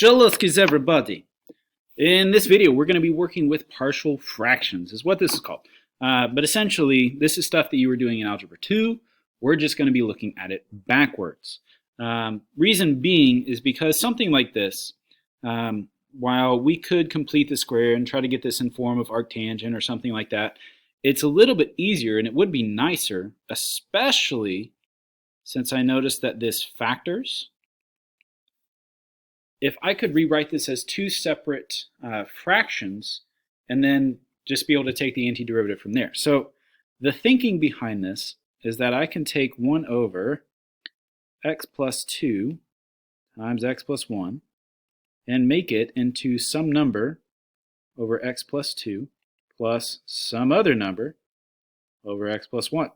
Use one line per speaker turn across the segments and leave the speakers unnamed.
Jaloskis, everybody. In this video, we're going to be working with partial fractions, is what this is called. But essentially, this is stuff that you were doing in Algebra 2. We're just going to be looking at it backwards. Reason being is because something like this, while we could complete the square and try to get this in form of arctangent or something like that, it's a little bit easier and it would be nicer, especially since I noticed that this factors. If I could rewrite this as two separate fractions and then just be able to take the antiderivative from there. So the thinking behind this is that I can take 1 over x plus 2 times x plus 1 and make it into some number over x plus 2 plus some other number over x plus 1.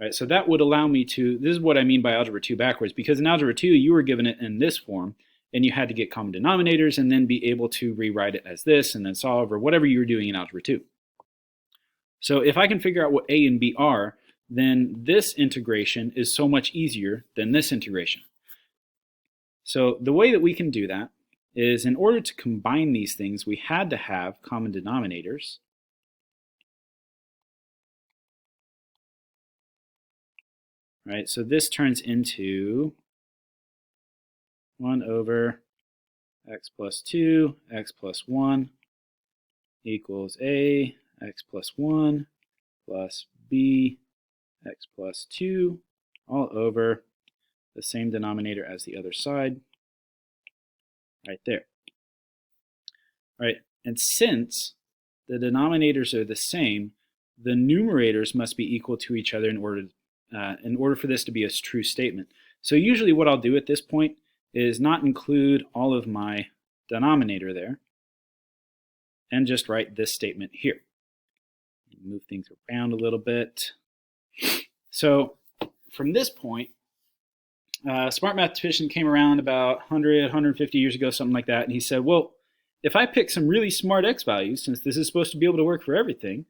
Right, so that would allow me to, this is what I mean by Algebra 2 backwards, because in Algebra 2 you were given it in this form, and you had to get common denominators and then be able to rewrite it as this and then solve or whatever you were doing in Algebra 2. So if I can figure out what a and b are, then this integration is so much easier than this integration. So the way that we can do that is, in order to combine these things, we had to have common denominators. Right, so this turns into 1 over x plus 2, x plus 1 equals a, x plus 1 plus b, x plus 2, all over the same denominator as the other side, right there. Right, and since the denominators are the same, the numerators must be equal to each other in order for this to be a true statement. So usually what I'll do at this point is not include all of my denominator there and just write this statement here. Move things around a little bit. So from this point, a smart mathematician came around about 100, 150 years ago, something like that, and he said, well, if I pick some really smart x values, since this is supposed to be able to work for everything,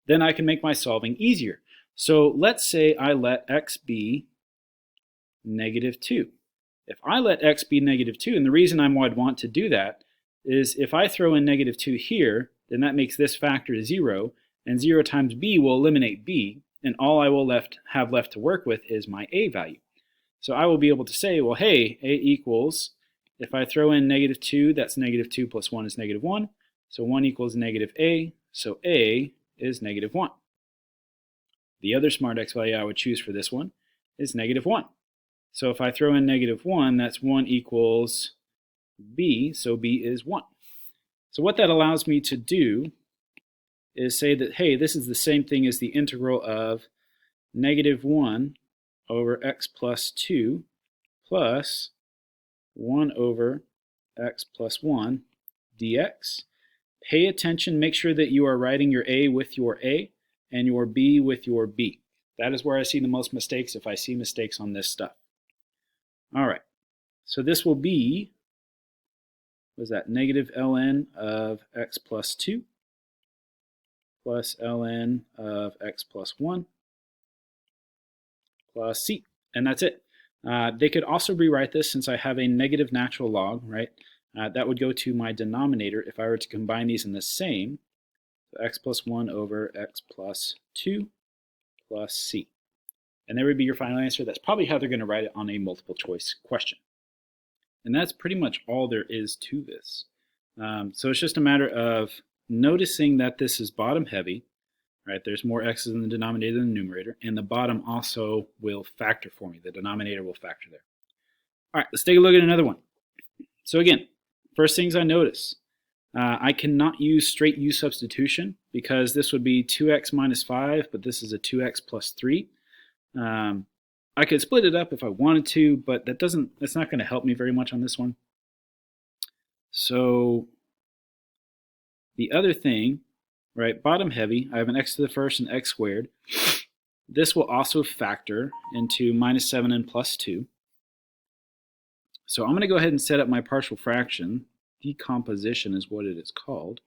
then I can make my solving easier. So let's say I let x be -2. If I let x be -2, and the reason I'd want to do that is if I throw in -2 here, then that makes this factor 0, and 0 times b will eliminate b, and all I will have left to work with is my a value. So I will be able to say, well, hey, a equals, if I throw in -2, that's -2 plus 1 is -1, so 1 equals -a, so a is -1. The other smart x value I would choose for this one is -1. So if I throw in -1, that's 1 equals b, so b is 1. So what that allows me to do is say that, hey, this is the same thing as the integral of -1 over x plus 2 plus 1 over x plus 1 dx. Pay attention, make sure that you are writing your a with your a and your b with your b. That is where I see the most mistakes, if I see mistakes on this stuff. All right, so this will be, what is that, -ln of x plus 2 plus ln of x plus 1 plus c, and that's it. They could also rewrite this, since I have a negative natural log, right? That would go to my denominator if I were to combine these in the same, so x plus 1 over x plus 2 plus c. And there would be your final answer. That's probably how they're going to write it on a multiple choice question. And that's pretty much all there is to this. So it's just a matter of noticing that this is bottom heavy, right? There's more x's in the denominator than the numerator, and the bottom also will factor for me. The denominator will factor there. All right, let's take a look at another one. So again, first things I notice, I cannot use straight u substitution because this would be 2x minus 5, but this is a 2x plus 3. I could split it up if I wanted to, but that's not going to help me very much on this one. So the other thing, right, bottom heavy, I have an x to the first and x squared. This will also factor into -7 and plus 2. So I'm going to go ahead and set up my partial fraction. Decomposition is what it is called.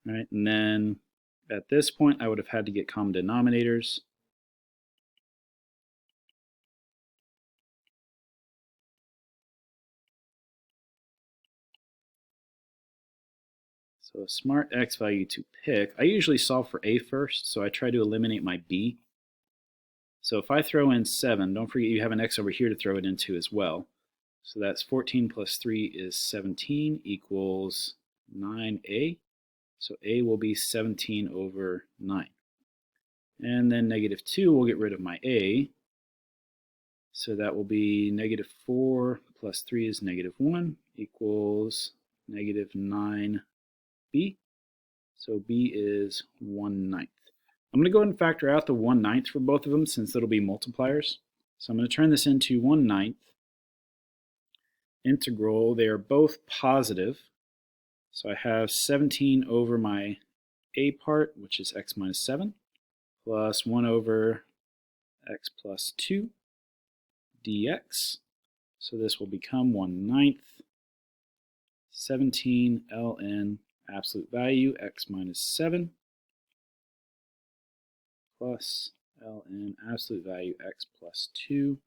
right? And then at this point, I would have had to get common denominators. So a smart x value to pick, I usually solve for a first, so I try to eliminate my b. So if I throw in 7, don't forget you have an x over here to throw it into as well. So that's 14 plus 3 is 17 equals 9a. So a will be 17 over 9. And then negative 2 will get rid of my a. So that will be negative 4 plus 3 is negative 1 equals negative 9b. So b is 1/9. I'm going to go ahead and factor out the 1/9 for both of them since it'll be multipliers. So I'm going to turn this into 1/9 integral. They are both positive. So I have 17 over my a part, which is x minus 7, plus 1 over x plus 2 dx. So this will become 1/9 17 ln absolute value x minus 7 plus ln absolute value x plus 2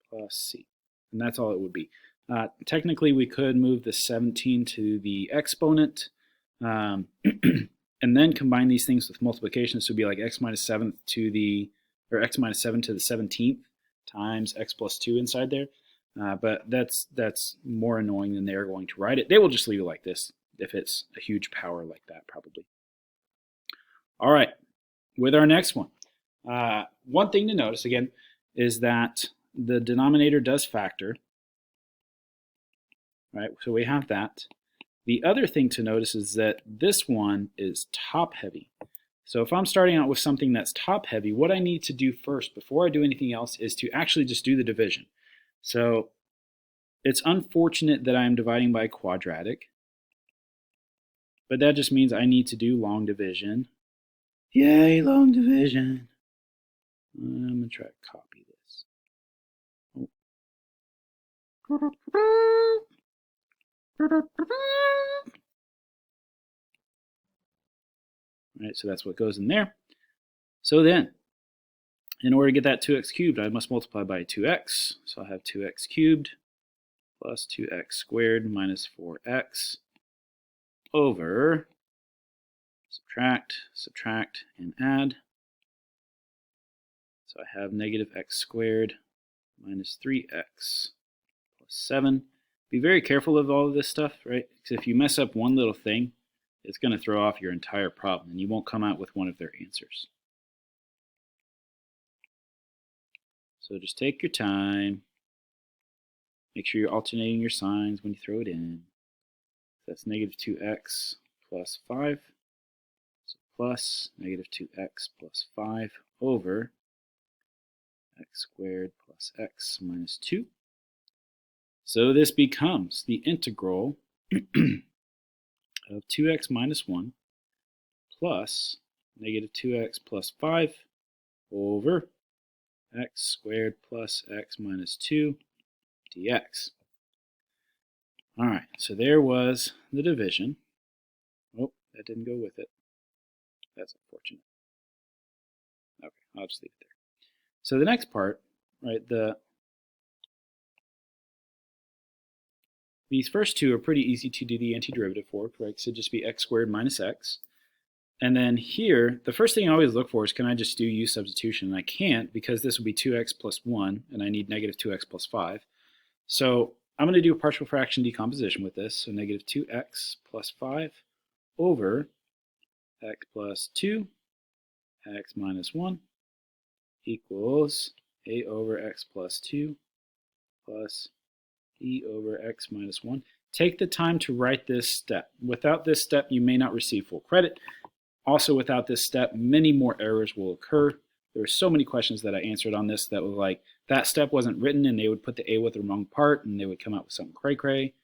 plus c. And that's all it would be. Technically, we could move the 17 to the exponent and then combine these things with multiplication. So it would be like x minus 7 to the, or x minus 7 to the 17th times x plus 2 inside there. But that's more annoying than they're going to write it. They will just leave it like this if it's a huge power like that, probably. All right, with our next one. One thing to notice, again, is that the denominator does factor. Right, so we have that. The other thing to notice is that this one is top heavy. So if I'm starting out with something that's top heavy, what I need to do first before I do anything else is to actually just do the division. So it's unfortunate that I'm dividing by quadratic, but that just means I need to do long division. Yay, long division. I'm going to try to copy this. Right, so that's what goes in there. So then, in order to get that 2x cubed, I must multiply by 2x. So I have 2x cubed plus 2x squared minus 4x over subtract, subtract, and add. So I have negative x squared minus 3x plus 7. Be very careful of all of this stuff, right? Because if you mess up one little thing, it's going to throw off your entire problem, and you won't come out with one of their answers. So just take your time. Make sure you're alternating your signs when you throw it in. That's negative 2x plus 5. So plus negative 2x plus 5 over x squared plus x minus 2. So this becomes the integral of 2x minus 1 plus negative 2x plus 5 over x squared plus x minus 2 dx. All right, so there was the division. Oh, that didn't go with it. That's unfortunate. Okay, I'll just leave it there. So the next part, right, these first two are pretty easy to do the antiderivative for, correct? So it'd just be x squared minus x. And then here, the first thing I always look for is, can I just do u substitution? And I can't, because this would be 2x plus 1, and I need negative 2x plus 5. So I'm going to do a partial fraction decomposition with this. So negative 2x plus 5 over x plus 2, x minus 1 equals a over x plus 2 plus e over x minus 1. Take the time to write this step. Without this step, you may not receive full credit. Also, without this step, many more errors will occur. There were so many questions that I answered on this that was like, that step wasn't written, and they would put the a with the wrong part, and they would come out with something cray-cray.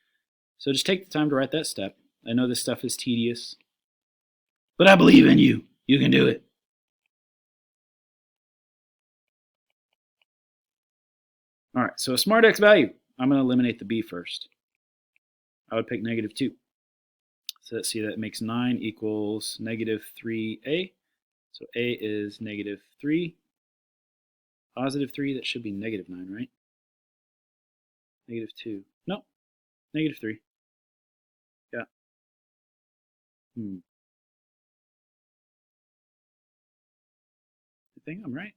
So just take the time to write that step. I know this stuff is tedious, but I believe in you. You can do it. All right, so a smart x value. I'm going to eliminate the b first. I would pick negative 2. So let's see, that makes 9 equals negative 3a. So a is negative 3. Positive 3, that should be negative 9, right? Negative 2. No, negative 3. Yeah. I think I'm right.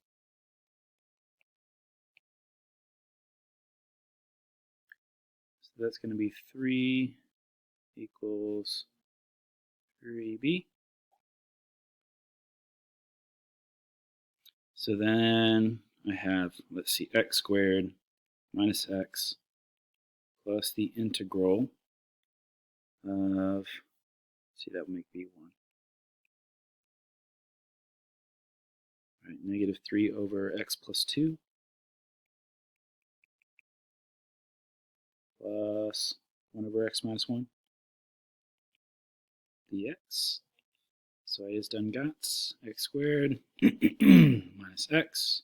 So that's going to be 3 equals 3b. So then I have, let's see, x squared minus x plus the integral of, let's see, that would make b1. All right, negative 3 over x plus 2 plus 1 over x minus 1 dx. So I just done got x squared minus x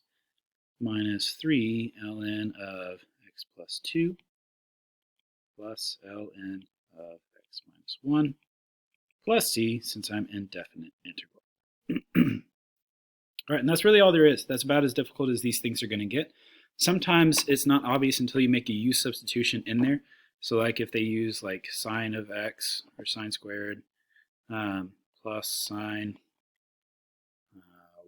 minus 3 ln of x plus 2 plus ln of x minus 1 plus c, since I'm indefinite integral. All right, and that's really all there is. That's about as difficult as these things are going to get. Sometimes it's not obvious until you make a u substitution in there. So like if they use like sine of x or sine squared plus sine,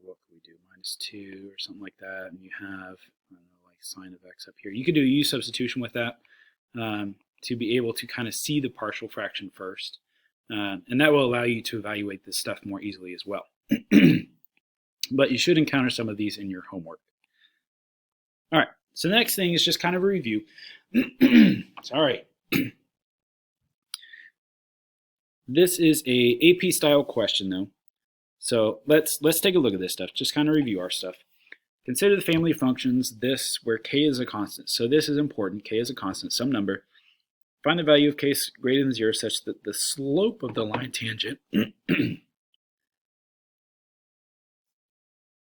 what could we do, minus 2 or something like that, and you have, I don't know, like sine of x up here. You could do a u substitution with that to be able to kind of see the partial fraction first. And that will allow you to evaluate this stuff more easily as well. But you should encounter some of these in your homework. All right, so the next thing is just kind of a review. Sorry. This is a AP style question though. So let's take a look at this stuff, just kind of review our stuff. Consider the family of functions this where k is a constant. So this is important, k is a constant, some number. Find the value of k greater than 0 such that the slope of the line tangent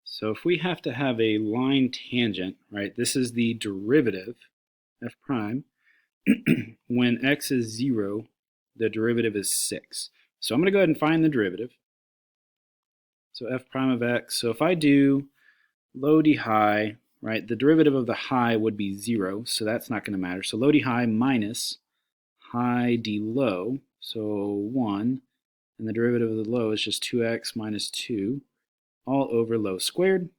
So if we have to have a line tangent, right, this is the derivative, f prime. When x is 0, the derivative is 6. So I'm going to go ahead and find the derivative. So f prime of x. So if I do low d high, right, the derivative of the high would be 0, so that's not going to matter. So low d high minus high d low, so 1, and the derivative of the low is just 2x minus 2. All over low squared.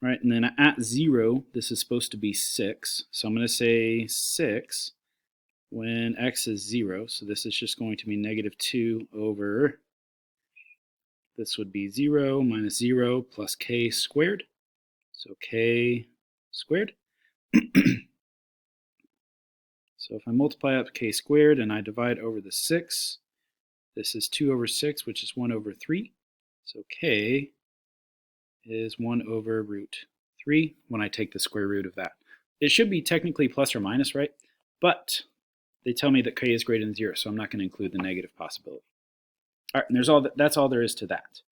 Right, and then at 0, this is supposed to be 6. So I'm going to say 6 when x is 0. So this is just going to be negative 2 over, this would be 0 minus 0 plus k squared. So k squared. So if I multiply up k squared and I divide over the 6, this is 2 over 6, which is 1 over 3. So k is 1 over root 3 when I take the square root of that. It should be technically plus or minus, right? But they tell me that k is greater than 0, so I'm not going to include the negative possibility. All right, and that's all there is to that.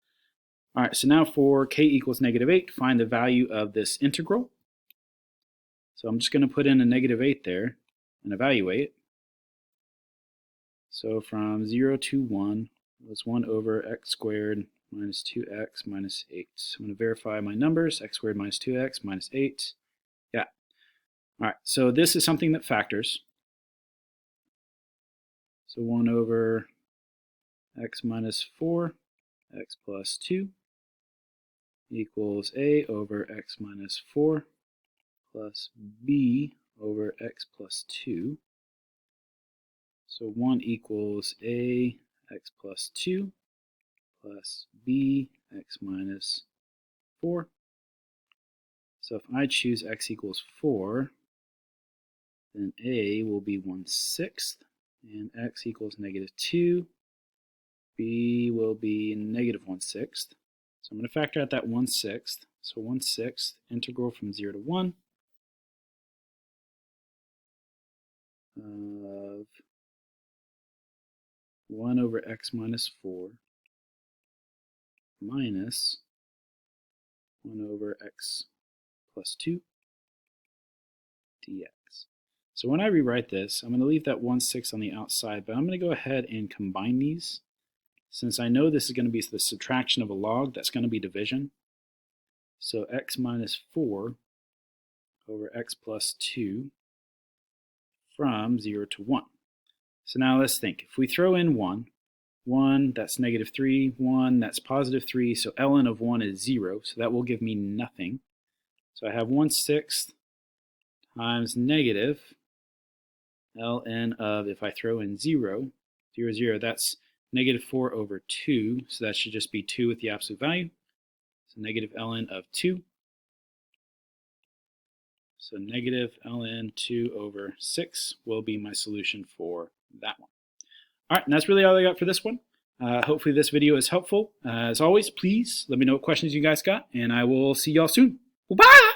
All right, so now for k equals negative 8, find the value of this integral. So I'm just going to put in a negative 8 there and evaluate. So from 0 to 1 was 1 over x squared minus 2x minus 8. So I'm going to verify my numbers, x squared minus 2x minus 8. Yeah. All right, so this is something that factors. So 1 over x minus 4, x plus 2 equals a over x minus 4 plus b over x plus 2. So 1 equals a x plus 2 plus b x minus 4. So if I choose x equals 4, then a will be 1/6, and x equals negative 2. B will be negative 1/6. So I'm going to factor out that 1/6. So 1/6 integral from 0 to 1 of 1 over x minus 4 minus 1 over x plus 2 dx. So when I rewrite this, I'm going to leave that 1/6 on the outside, but I'm going to go ahead and combine these. Since I know this is going to be the subtraction of a log, that's going to be division. So x minus 4 over x plus 2 from 0 to 1. So now let's think. If we throw in 1, 1, that's -3, 1, that's +3, so ln of 1 is 0, so that will give me nothing. So I have 1/6 times negative ln of, if I throw in 0, 0, 0, that's -4 over 2, so that should just be 2 with the absolute value. So negative ln of 2. So negative ln 2 over 6 will be my solution for that one. All right, and that's really all I got for this one. Hopefully this video is helpful. As always, please let me know what questions you guys got, and I will see y'all soon. Well, bye!